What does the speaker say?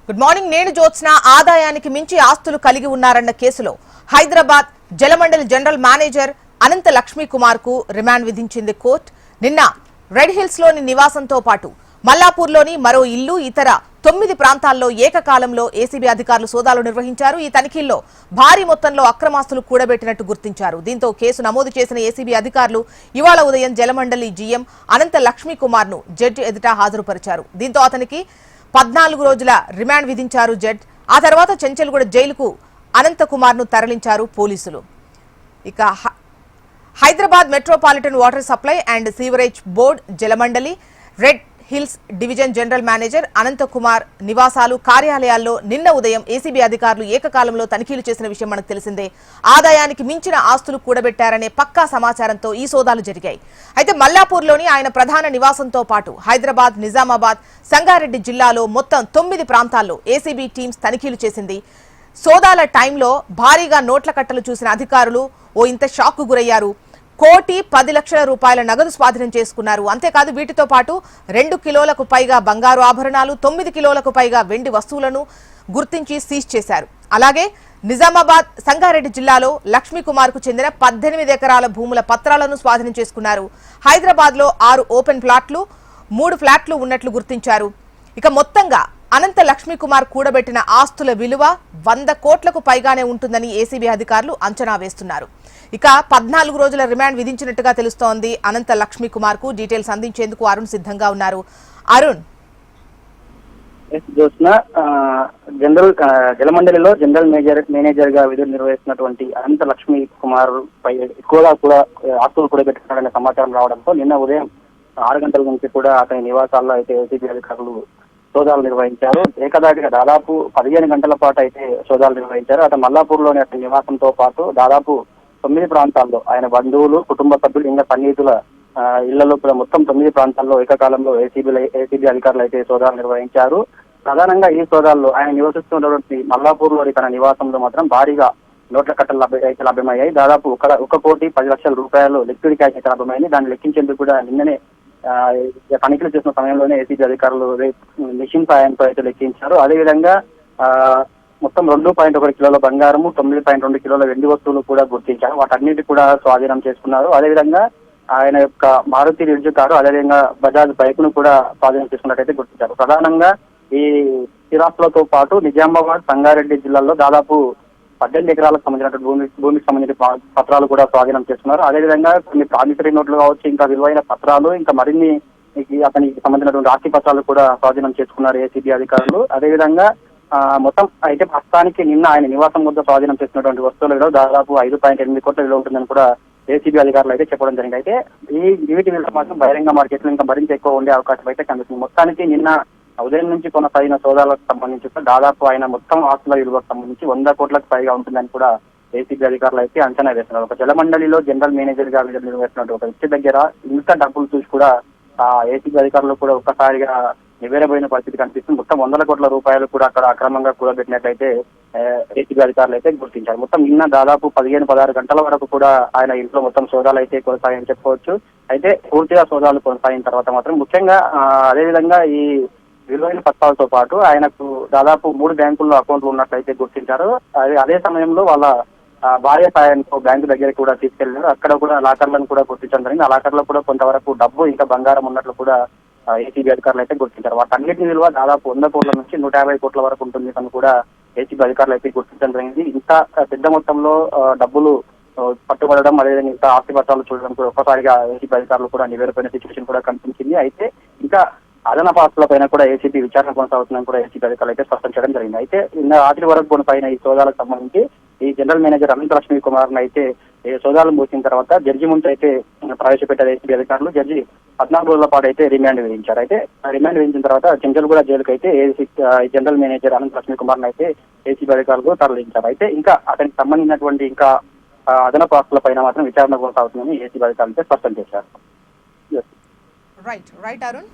Good morning. నేను జ్యోత్స్న. ఆదాయానికి మించి ఆస్తులు కలిగి ఉన్నారన్న కేసులో హైదరాబాద్ జలమండలి జనరల్ మేనేజర్ అనంత లక్ష్మీ కుమార్ కు రిమాండ్ విధించింది కోర్టు. నిన్న రెడ్ హిల్స్ లోని నివాసంతో పాటు మల్లాపూర్లోని మరో ఇల్లు, ఇతర 9 ప్రాంతాల్లో ఏకకాలంలో ఏసీబీ అధికారులు సోదాలు నిర్వహించారు. ఈ తనిఖీల్లో భారీ మొత్తంలో అక్రమాస్తులు కూడబెట్టినట్టు గుర్తించారు. దీంతో కేసు నమోదు చేసిన ఏసీబీ అధికారులు ఇవాళ ఉదయం జలమండలి జీఎం అనంత లక్ష్మీ కుమార్ ను జడ్జి ఎదుట హాజరుపరిచారు. దీంతో అతనికి 14 రోజుల రిమాండ్ విధించారు జడ్జి. ఆ తర్వాత చెంచల్గూడ జైలుకు అనంత కుమార్ ను తరలించారు పోలీసులు. ఇక Hyderabad metropolitan water supply and sewerage board Jalamandali Red Hills division general manager Anantha Kumar నివాసాలు, కార్యాలయాల్లో నిన్న ఉదయం ఏసీబీ అధికారులు ఏకకాలంలో తనిఖీలు చేసిన విషయం మనకు తెలిసిందే. ఆదాయానికి మించిన ఆస్తులు కూడబెట్టారనే పక్కా సమాచారంతో ఈ సోదాలు జరిగాయి. అయితే మల్లాపూర్లోని ఆయన ప్రధాన నివాసంతో పాటు హైదరాబాద్, నిజామాబాద్, సంగారెడ్డి జిల్లాలో మొత్తం 9 ప్రాంతాల్లో ఏసీబీ టీమ్స్ తనిఖీలు చేసింది. సోదాల టైంలో భారీగా నోట్ల కట్టలు చూసిన అధికారులు ఇంత షాక్ కు గురయ్యారు. 1,10,00,000 రూపాయల నగదు స్వాధీనం చేసుకున్నారు. అంతేకాదు వీటితో పాటు 2 కిలోలకు పైగా బంగారు ఆభరణాలు, 9 కిలోలకు పైగా వెండి వస్తువులను గుర్తించి సీజ్ చేశారు. అలాగే నిజామాబాద్, సంగారెడ్డి జిల్లాలో లక్ష్మీ కుమార్ కు చెందిన 18 ఎకరాల భూముల పత్రాలను స్వాధీనం చేసుకున్నారు. హైదరాబాద్ లో 6 ఓపెన్ ప్లాట్లు, 3 ఫ్లాట్లు ఉన్నట్లు గుర్తించారు. ఇక మొత్తంగా అనంత లక్ష్మీ కుమార్ కూడబెట్టిన ఆస్తుల విలువ 100 కోట్లకు పైగానే ఉంటుందని ఏసీబీ అధికారులు అంచనా వేస్తున్నారు. ఇక 14 రోజుల రిమాండ్ విధించినట్టుగా తెలుస్తోంది అనంత లక్ష్మీ కుమార్ కు. డీటెయిల్స్ అందించేందుకు అరుణ్ సిద్ధంగా ఉన్నారు. అరుణ్. జలమండలిలో జనరల్ మేనేజర్ గా విధులు నిర్వహిస్తున్నటువంటి అనంత లక్ష్మీ కుమార్ పై ఎక్కువగా కూడా ఆస్తులు కూడా పెట్టుకున్నాడనే సమాచారం రావడంతో నిన్న ఉదయం 6 గంటల నుంచి కూడా అతని నివాసాల్లో అయితే ఏసీబీ అధికారులు సోదాలు నిర్వహించారు. ఏకదాటిగా దాదాపు 15 గంటల పాటు అయితే సోదాలు నిర్వహించారు. అతను మల్లాపూర్లోని అతని నివాసంతో పాటు దాదాపు 9 ప్రాంతాల్లో ఆయన బంధువులు, కుటుంబ సభ్యులు, ఇంకా సన్నిహితుల ఇళ్లలో కూడా మొత్తం 9 ప్రాంతాల్లో ఏకకాలంలో ఏసీబీ అధికారులు అయితే సోదాలు నిర్వహించారు. ప్రధానంగా ఈ సోదాల్లో ఆయన నివసిస్తున్నటువంటి మల్లాపూర్లోని తన నివాసంలో మాత్రం భారీగా నోట్ల కట్టలు అయితే లభ్యమయ్యాయి. దాదాపు 1,10,00,000 రూపాయలు లిక్విడ్ క్యాష్ అయితే లభ్యమైంది. దాన్ని లెక్కించేందుకు కూడా నిన్ననే తనిఖీలు చేసిన సమయంలోనే ఏసీబీ అధికారులు మిషన్ సాయంతో అయితే లెక్కించారు. అదేవిధంగా మొత్తం 2.1 కిలోల బంగారము, 9.2 కిలోల వెండి వస్తువులు కూడా గుర్తించారు. వాటన్నిటి కూడా స్వాధీనం చేసుకున్నారు. అదేవిధంగా ఆయన యొక్క మారుతి రిడ్జ్ కారు, అదేవిధంగా బజాజ్ బైక్ ను కూడా స్వాధీనం చేసుకున్నట్టయితే గుర్తించారు. ప్రధానంగా ఈ స్థిరాస్తులతో పాటు నిజామాబాద్, సంగారెడ్డి జిల్లాల్లో దాదాపు 18 ఎకరాలకు సంబంధించిన భూమికి సంబంధించిన పత్రాలు కూడా స్వాధీనం చేసుకున్నారు. అదేవిధంగా కొన్ని ప్రామిసరీ నోట్లు కావచ్చు, ఇంకా విలువైన పత్రాలు, ఇంకా మరిన్ని అతనికి సంబంధించినటువంటి ఆస్తి పత్రాలు కూడా స్వాధీనం చేసుకున్నారు ఏసీబీ అధికారులు. అదేవిధంగా మొత్తం అయితే ప్రస్తుతానికి నిన్న ఆయన నివాసం వద్ద స్వాధీనం చేసినటువంటి వస్తువులు దాదాపు 5.8 కోట్ల విలువ ఉంటుందని కూడా ఏసీబీ అధికారులు అయితే చెప్పడం జరిగింది. అయితే వీటి విలువ మాత్రం బహిరంగ మార్కెట్లో ఇంకా మరింత ఎక్కువ ఉండే అవకాశం అయితే కనిపిస్తుంది. మొత్తానికి నిన్న ఉదయం నుంచి కొనసాగిన సోదాలకు సంబంధించి దాదాపు ఆయన మొత్తం ఆస్తుల విలువకు సంబంధించి 100 కోట్లకు పైగా ఉంటుందని కూడా ఏసీబీ అధికారులు అయితే అంచనా వేస్తున్నారు. ఒక జలమండలిలో జనరల్ మేనేజర్ గా విధులు నిర్వహిస్తున్నట్టు ఒక వ్యక్తి దగ్గర ఇంత డబ్బులు చూసి కూడా ఏసీబీ అధికారులు కూడా ఒక్కసారిగా నివేరబోయిన పరిస్థితి కనిపిస్తుంది. మొత్తం 100 కోట్ల రూపాయలు కూడా అక్కడ అక్రమంగా కూడబెట్టినట్లయితే ఏసీబీ అధికారులు అయితే గుర్తించారు. మొత్తం నిన్న దాదాపు 15-16 గంటల వరకు కూడా ఆయన ఇంట్లో మొత్తం సోదాలు అయితే కొనసాగని చెప్పుకోవచ్చు. అయితే పూర్తిగా సోదాలు కొనసాగిన తర్వాత మాత్రం ముఖ్యంగా అదేవిధంగా ఈ విలువైన పత్రాలతో పాటు ఆయనకు దాదాపు 3 బ్యాంకుల్లో అకౌంట్లు ఉన్నట్లయితే గుర్తించారు. అదే సమయంలో వాళ్ళ భార్య సాయంతో బ్యాంకు దగ్గరికి కూడా తీసుకెళ్లారు. అక్కడ కూడా లాకర్లను కూడా గుర్తించడం జరిగింది. ఆ లాకర్ లో కూడా కొంతవరకు డబ్బు, ఇంకా బంగారం ఉన్నట్లు కూడా ఏసీబీ అధికారులు అయితే గుర్తించారు. వాటన్నిటి విలువ దాదాపు 100 కోట్ల నుంచి 150 కోట్ల వరకు ఉంటుంది అని కూడా ఏసీబీ అధికారులు అయితే గుర్తించడం జరిగింది. ఇంత పెద్ద మొత్తంలో డబ్బులు పట్టుబడడం, అదేవిధంగా ఇంకా ఆస్తి పత్రాలు చూడడం కూడా ఒక్కసారిగా ఏసీబీ అధికారులు కూడా నివేరపోయిన సిచ్యువేషన్ కూడా కనిపించింది. అయితే ఇంకా అదనపు ఆస్తుల పైన కూడా ఏసీబీ విచారణ కొనసాగుతుందని కూడా ఏసీబీ అధికారులు అయితే స్పష్టం చేయడం జరిగింది. అయితే నిన్న రాత్రి వరకు కొనసాగిన ఈ సోదాలకు సంబంధించి ఈ జనరల్ మేనేజర్ అనంత లక్ష్మీ కుమార్ అయితే సోదాలు ముగిసిన తర్వాత జడ్జి ముందు అయితే ప్రవేశపెట్టారు ఏసీబీ అధికారులు. జడ్జి 14 రోజుల పాటు అయితే రిమాండ్ విధించారు. అయితే రిమాండ్ విధించిన తర్వాత చెంచల్గూడ జైలుకు అయితే జనరల్ మేనేజర్ అనంత లక్ష్మీ కుమార్ అయితే ఏసీబీ అధికారులు తరలించారు. అయితే ఇంకా అతనికి సంబంధించినటువంటి ఇంకా అదనపు ఆస్తుల పైన మాత్రం విచారణ కొనసాగుతుందని ఏసీబీ అధికారులు అయితే స్పష్టం చేశారు. రైట్ అరుణ్.